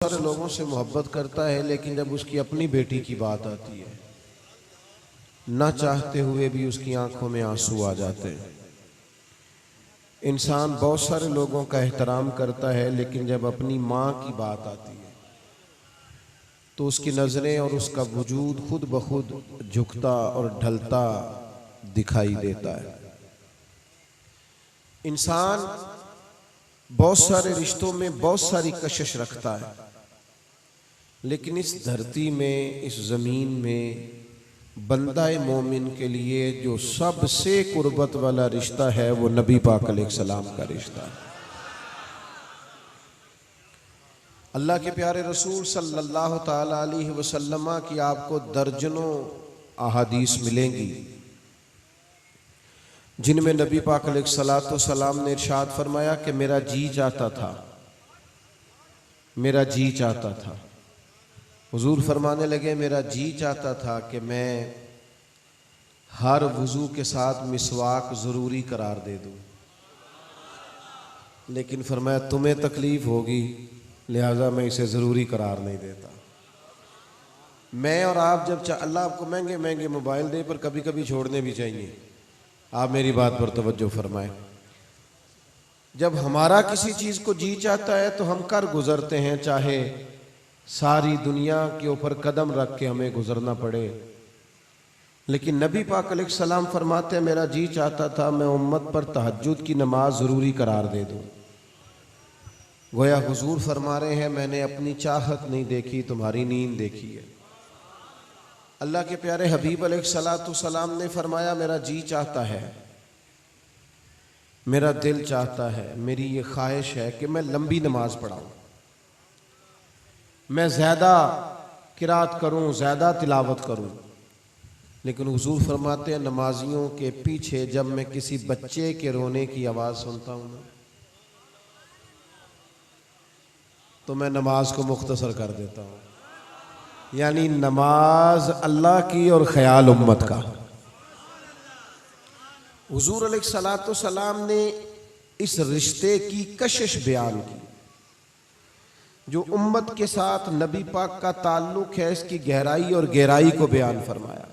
सारे लोगों से मोहब्बत करता है, लेकिन जब उसकी अपनी बेटी की बात आती है, ना चाहते हुए भी उसकी आंखों में आंसू आ जाते हैं। इंसान बहुत सारे लोगों का एहतराम करता है, लेकिन जब अपनी माँ की बात आती है तो उसकी नजरें और उसका वजूद खुद ब खुद झुकता और ढलता दिखाई देता है। इंसान बहुत सारे रिश्तों में बहुत सारी कशिश रखता है, लेकिन इस धरती में, इस जमीन में बंदाए मोमिन के लिए जो सबसे कुर्बत वाला रिश्ता है वो नबी पाक अलैहिस्सलाम का रिश्ता है। अल्लाह के प्यारे रसूल सल्लल्लाहु ताला अलैहि वसल्लम की आपको दर्जनों अहादीस मिलेंगी जिनमें नबी पाक अलैहिस्सलाम ने इरशाद फरमाया कि मेरा जी चाहता था। हुजूर फरमाने लगे, मेरा जी चाहता था कि मैं हर वुजू के साथ मिसवाक ज़रूरी करार दे दूं, लेकिन फरमाया तुम्हें तकलीफ होगी, लिहाजा मैं इसे ज़रूरी करार नहीं देता। मैं और आप जब अल्लाह आपको महंगे महंगे मोबाइल दे, पर कभी कभी छोड़ने भी चाहिए। आप मेरी बात पर तवज्जो फरमाएं। जब हमारा किसी चीज़ को जी चाहता है तो हम कर गुजरते हैं, चाहे सारी दुनिया के ऊपर कदम रख के हमें गुजरना पड़े। लेकिन नबी पाक अलैहिस्सलाम फरमाते हैं, मेरा जी चाहता था मैं उम्मत पर तहज्जुद की नमाज ज़रूरी करार दे दूं। गोया हुजूर फरमा रहे हैं, मैंने अपनी चाहत नहीं देखी, तुम्हारी नींद देखी है। अल्लाह के प्यारे हबीब अलैहिस्सलाम ने फरमाया, मेरा जी चाहता है, मेरा दिल चाहता है, मेरी ये ख्वाहिश है कि मैं लंबी नमाज पढ़ाऊं, मैं ज़्यादा किरात करूं, ज़्यादा तिलावत करूं। लेकिन हुजूर फरमाते हैं, नमाजियों के पीछे जब मैं किसी बच्चे के रोने की आवाज़ सुनता हूं ना, तो मैं नमाज को मुख्तसर कर देता हूं। यानी नमाज अल्लाह की और ख्याल उम्मत का। हुजूर अलैहिस्सलाम ने इस रिश्ते की कशिश बयान की जो उम्मत के साथ नबी पाक का ताल्लुक है, इसकी गहराई और गहराई को बयान फरमाया।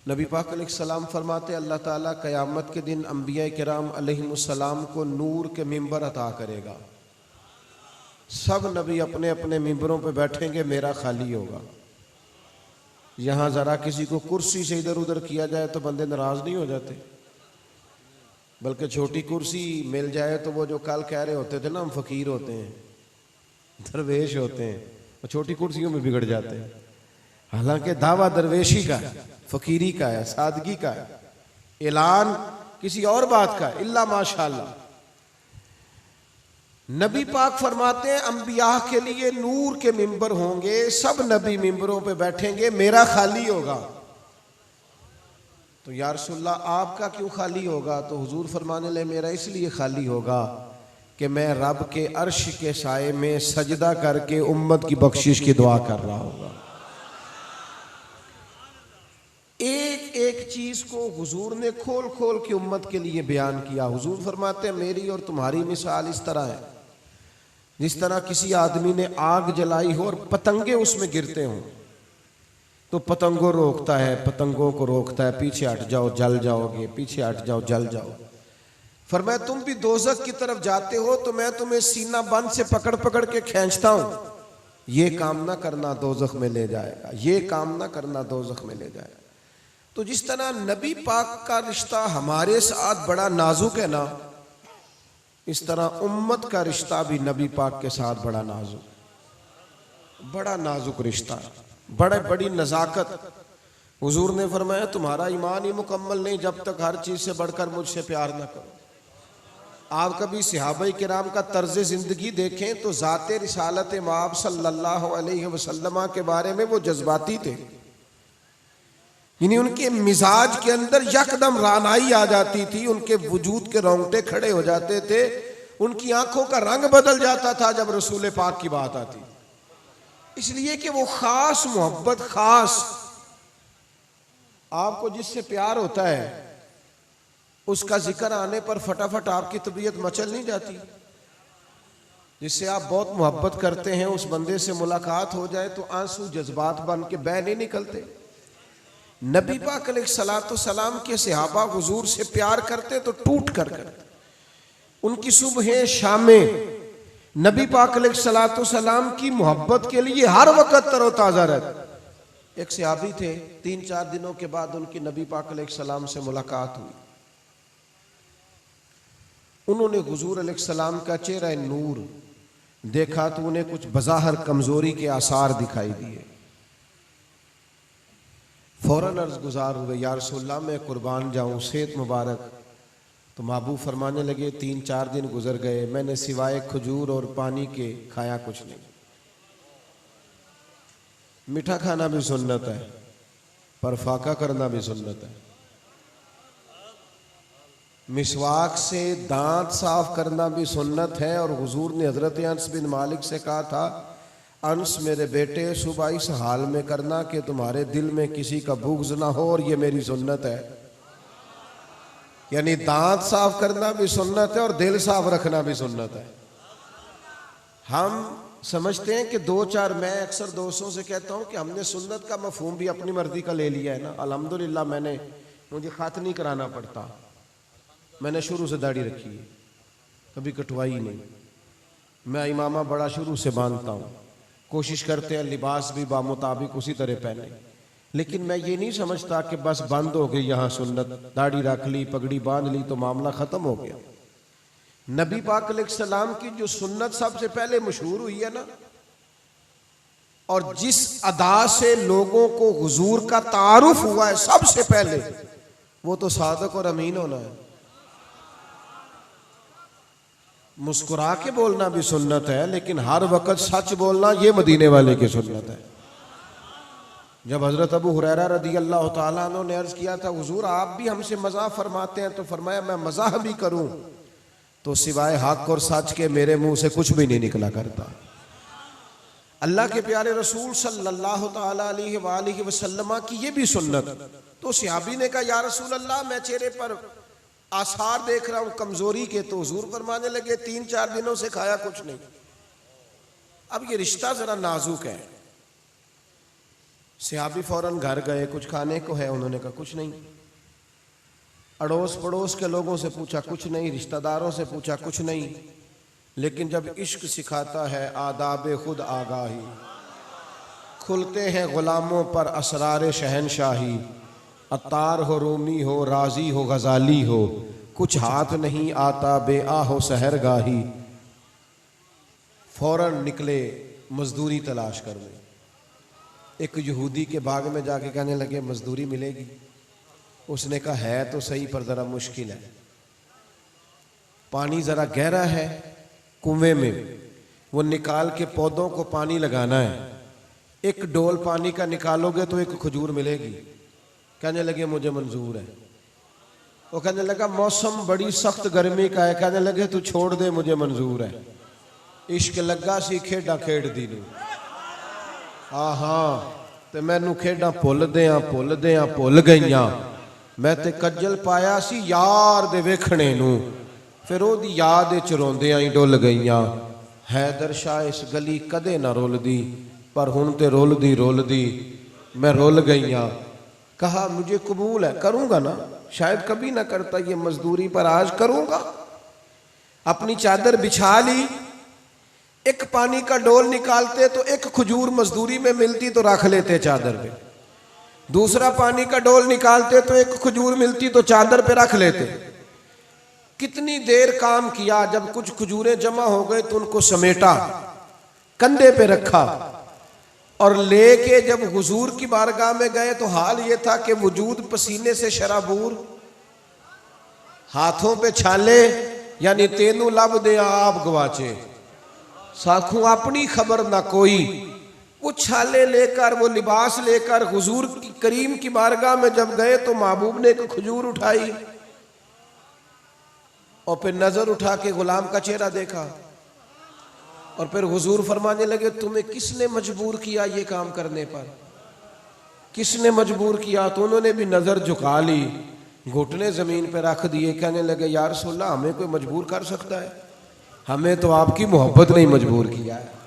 नबी पाक अलैहिस्सलाम फरमाते, अल्लाह ताला क़यामत के दिन अंबिया किराम अलैहिमुस्सलाम को नूर के मिंबर अता करेगा। सब नबी अपने अपने मिंबरों पे बैठेंगे, मेरा खाली होगा। यहाँ ज़रा किसी को कुर्सी से इधर उधर किया जाए तो बंदे नाराज़ नहीं हो जाते, बल्कि छोटी कुर्सी मिल जाए तो वो जो कल कह रहे होते थे ना, हम फ़कीर होते हैं, दरवेश होते हैं, वो छोटी कुर्सियों में बिगड़ जाते हैं। हालांकि दावा दरवेशी का है, फ़कीरी का है, सादगी का है, ऐलान किसी और बात का है, इल्ला माशाअल्लाह। नबी पाक फरमाते हैं, अंबिया के लिए नूर के मिंबर होंगे, सब नबी मिंबरों पे बैठेंगे, मेरा खाली होगा। तो या रसूलल्लाह आपका क्यों खाली होगा? तो हुजूर फरमाने लगे, मेरा इसलिए खाली होगा कि मैं रब के अर्श के साए में सजदा करके उम्मत की बख्शिश की दुआ कर रहा होगा। एक एक चीज को हुजूर ने खोल खोल के उम्मत के लिए बयान किया। हुजूर फरमाते हैं, मेरी और तुम्हारी मिसाल इस तरह है, जिस तरह किसी आदमी ने आग जलाई हो और पतंगे उसमें गिरते हों, तो पतंगों रोकता है, पतंगों को रोकता है, पीछे हट जाओ जल जाओगे, पीछे हट जाओ जल जाओ। फरमाया, तुम भी दोज़ख की तरफ जाते हो तो मैं तुम्हें सीना बंद से पकड़ पकड़ के खींचता हूं, ये काम ना करना दोज़ख में ले जाएगा, ये काम ना करना दोज़ख में ले जाएगा। तो जिस तरह नबी पाक का रिश्ता हमारे साथ बड़ा नाजुक है ना, इस तरह उम्मत का रिश्ता भी नबी पाक के साथ बड़ा नाजुक रिश्ता है, बड़ी नज़ाकत। हुजूर ने फरमाया, तुम्हारा ईमान ही मुकम्मल नहीं जब तक हर चीज़ से बढ़कर मुझसे प्यार न करो। आप कभी सहाबा किराम का तर्ज ज़िंदगी देखें तो ज़ाते रिसालत माब सल्लल्लाहु अलैहि वसल्लम के बारे में वो जज्बाती थे, यानी उनके मिजाज के अंदर यकदम रानाई आ जाती थी, उनके वजूद के रोंगटे खड़े हो जाते थे, उनकी आंखों का रंग बदल जाता था जब रसूल पाक की बात आती। इसलिए कि वो खास मोहब्बत, खास आपको जिससे प्यार होता है उसका जिक्र आने पर फटाफट आपकी तबीयत मचल नहीं जाती। जिससे आप बहुत मोहब्बत करते हैं, उस बंदे से मुलाकात हो जाए तो आंसू जज्बात बन के बह नहीं निकलते। नबी पाक अलैहिस्सलातु सलाम के सहाबा हुजूर से प्यार करते तो टूट कर करते। उनकी सुबह शामें नबी पाक अलैहिस्सलातु सलाम की मोहब्बत के लिए हर वक्त तरोताजा रहते। एक सहाबी थे, 3-4 दिनों के बाद उनकी नबी पाक अलैहिस्सलाम से मुलाकात हुई। उन्होंने हुजूर अलैहिस्सलाम का चेहरा नूर देखा तो उन्हें कुछ बज़ाहिर कमजोरी के आसार दिखाई दिए। फौरन अर्ज गुजार हुए, या रसूलल्लाह मैं कुर्बान जाऊं, सेहत मुबारक। तो महबूब फरमाने लगे 3-4 दिन गुजर गए, मैंने सिवाय खजूर और पानी के खाया कुछ नहीं। मीठा खाना भी सुन्नत है, पर फाका करना भी सुन्नत है। मिसवाक से दांत साफ करना भी सुन्नत है। और हुजूर ने हजरत अनस बिन मालिक से कहा था, अंस मेरे बेटे सुबह इस हाल में करना कि तुम्हारे दिल में किसी का बुग़्ज़ ना हो, और ये मेरी सुन्नत है। यानी दांत साफ करना भी सुन्नत है और दिल साफ रखना भी सुन्नत है। हम समझते हैं कि 2-4, मैं अक्सर दोस्तों से कहता हूं कि हमने सुन्नत का मफहूम भी अपनी मर्जी का ले लिया है ना। अल्हम्दुलिल्लाह मुझे खत नहीं कराना पड़ता, मैंने शुरू से दाढ़ी रखी है, कभी कटवाई नहीं। मैं इमामा बड़ा शुरू से बांधता हूँ, कोशिश करते हैं लिबास भी बामुताबिक उसी तरह पहने। लेकिन मैं ये नहीं समझता कि बस बंद हो गई यहाँ सुन्नत, दाढ़ी रख ली, पगड़ी बांध ली तो मामला ख़त्म हो गया। नबी पाक अलैहिस्सलाम की जो सुन्नत सबसे पहले मशहूर हुई है ना, और जिस अदा से लोगों को हुजूर का तारुफ हुआ है सबसे पहले, वो तो सादक और अमीन होना है। मुस्कुरा के बोलना भी सुन्नत है, लेकिन हर वक्त सच बोलना ये मदीने वाले की सुन्नत है। जब हजरत अबू हुरैरा रदी अल्लाह तआला अन्हु ने अर्ज किया था, हुजूर आप भी हमसे मज़ाह फरमाते हैं, तो फरमाया मैं मज़ाह भी करूं तो सिवाय हक और सच के मेरे मुंह से कुछ भी नहीं निकला करता। अल्लाह के प्यारे रसूल सल्लल्लाहु तआला अलैहि वसल्लम की ये भी सुन्नत। तो सहाबी ने कहा, या रसूल अल्लाह मैं चेहरे पर आसार देख रहा हूं कमजोरी के। तो हुजूर फरमाने लगे 3-4 दिनों से खाया कुछ नहीं। अब ये रिश्ता जरा नाजुक है। सहाबी फौरन घर गए, कुछ खाने को है? उन्होंने कहा कुछ नहीं। अड़ोस पड़ोस के लोगों से पूछा, कुछ नहीं। रिश्तेदारों से पूछा, कुछ नहीं। लेकिन जब इश्क सिखाता है आदाब खुद आगाही, खुलते हैं गुलामों पर असरार शहनशाही। अतार हो, रूमी हो, राजी हो, गजाली हो, कुछ हाथ नहीं आता बेआ हो सहरगाही। फौरन निकले मजदूरी तलाश करने। एक यहूदी के बाग में जाके कहने लगे मजदूरी मिलेगी? उसने कहा है तो सही, पर ज़रा मुश्किल है। पानी ज़रा गहरा है कुएं में, वो निकाल के पौधों को पानी लगाना है। एक डोल पानी का निकालोगे तो एक खजूर मिलेगी। कहने लगे मुझे मंजूर है। वो कहने लगा मौसम बड़ी सख्त गर्मी का है। कहने लगे तू छोड़ दे, मुझे मंजूर है। इश्क लगा सी खेडा खेड दी नूं, ते मैनू खेडा भुल गईयां। मैं ते कज्जल पाया सी यार दे वेखणे नूं, फिर ओदी याद विच रोंदियां ही डुल गईयां। हैदर शाह इस गली कदे ना रुलदी, पर हुण ते रुलदी मैं रुल गईयां। कहा मुझे कबूल है, करूंगा ना, शायद कभी ना करता ये मजदूरी, पर आज करूंगा। अपनी चादर बिछा ली। एक पानी का डोल निकालते तो एक खजूर मजदूरी में मिलती तो रख लेते चादर पे। दूसरा पानी का डोल निकालते तो एक खजूर मिलती तो चादर पे रख लेते। कितनी देर काम किया। जब कुछ खजूरें जमा हो गए तो उनको समेटा, कंधे पे रखा और लेके जब हुजूर की बारगाह में गए तो हाल ये था कि वजूद पसीने से शराबूर, हाथों पे छाले, यानी तेनू लब दे आप गवाचे, साखू अपनी खबर ना कोई। वो छाले लेकर, वो लिबास लेकर हुजूर की करीम की बारगाह में जब गए तो महबूब ने एक खजूर उठाई और फिर नजर उठा के गुलाम का चेहरा देखा। और फिर हुजूर फरमाने लगे तुम्हें किसने मजबूर किया ये काम करने पर? किसने मजबूर किया? तो उन्होंने भी नजर झुका ली, घुटने जमीन पर रख दिए। कहने लगे या रसूलल्लाह हमें कोई मजबूर कर सकता है? हमें तो आपकी मोहब्बत ने ही मजबूर किया है।